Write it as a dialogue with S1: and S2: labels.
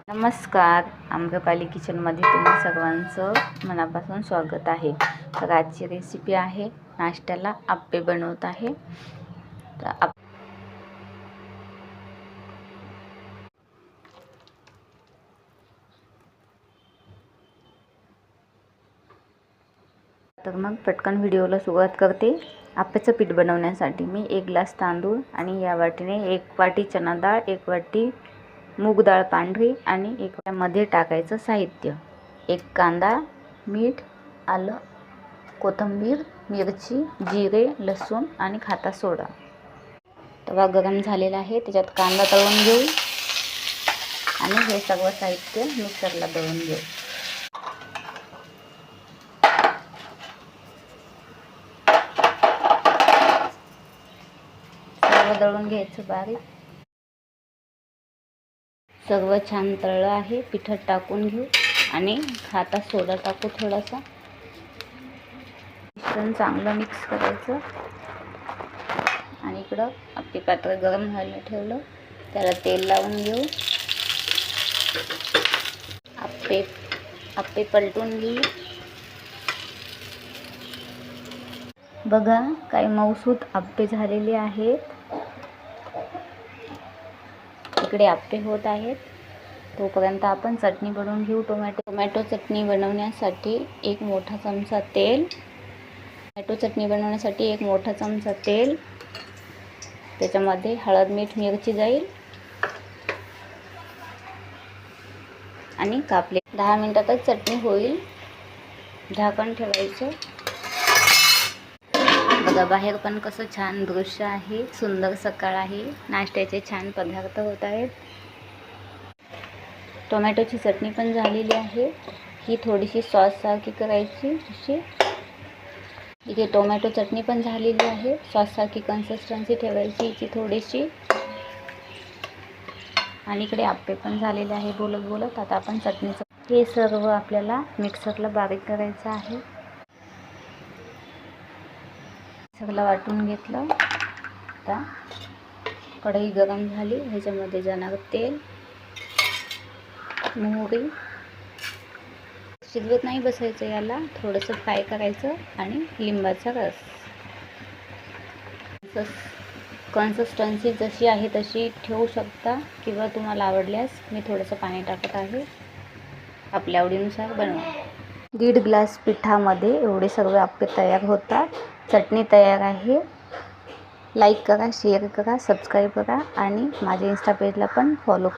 S1: नमस्कार, आम्रपाली किचनमध्ये तुम्हा सर्वांचं मनापासून स्वागत आहे। तर आजची रेसिपी आहे नाश्त्याला आप्पे बनवत आहे। तर मग पटकन व्हिडिओला सुरुवात करते। आप्याचं पीठ बनवण्यासाठी मी 1 ग्लास तांदूळ आणि या वाटीने 1 वाटी चना डाळ, 1 वाटी मूग डाळ पांढरी आणि 1 वाटीमध्ये टाकायचं साहित्य: 1 कांदा, मीठ, आलं, कोथिंबीर, मिरची, जिरे, लसूण आणि खाता सोडा। तवा गरम झालेला आहे, त्याच्यात कांदा तळून घेऊ आणि हे सगळं साहित्य मिक्सरला दळून घेऊ। सर्व दळून घ्यायचं बारीक। सर्व छान तळलं आहे, पिठात टाकून घेऊ आणि खाता सोडा टाकू थोडासा। मिश्रण चांगलं मिक्स करायचं आणि इकडं आपली पात्र गरम व्हायला ठेवलं, त्याला तेल लावून घेऊ। आप्पे पलटून घेऊ। बघा, काही मऊसूत आप्पे झालेले आहेत। इकडे आप्पे होत आहेत, तोपर्यंत आपण चटणी बनवून घेऊ। टोमॅटो चटणी बनवण्यासाठी 1 मोठा चमचा तेल। त्याच्यामध्ये हळद, मीठ, मिरची जाईल आणि कापले 10 मिनिटातच चटणी होईल। झाकण ठेवायचं। बघा, बाहेर पण कसं छान दृश्य आहे, सुंदर सकाळ आहे, नाश्त्याचे छान पदार्थ होत आहेत। टोमॅटोची चटणी पण झालेली आहे, ही थोडीशी सॉस सारखी करायची अशी। इथे टोमॅटो चटणी पण झालेली आहे, सॉस सारखी कन्सिस्टन्सी ठेवायची हिची थोडीशी। आणि इकडे आप्पे पण झालेले आहे। बोलत आता आपण चटणीचं हे सर्व आपल्याला मिक्सरला बारीक करायचं आहे। सगळं वाटून घेतलं। आता कढई गरम झाली, ह्याच्यामध्ये जाणार तेल, मोहरी। शिजवत नाही बसायचं, याला थोडंसं फ्राय करायचं आणि लिंबाचा रस। कन्सिस्टन्सी जशी आहे तशी ठेवू शकता किंवा तुम्हाला आवडल्यास मी थोडंसं पाणी टाकत आहे, आपल्या आवडीनुसार बनवा। 1.5 ग्लास पिठामध्ये एवढे सर्व आप्पे तयार होतात। चटणी तयार आहे। लाईक करा, शेअर करा, सबस्क्राईब करा आणि माझ्या इंस्टा पेजला पण फॉलो करा।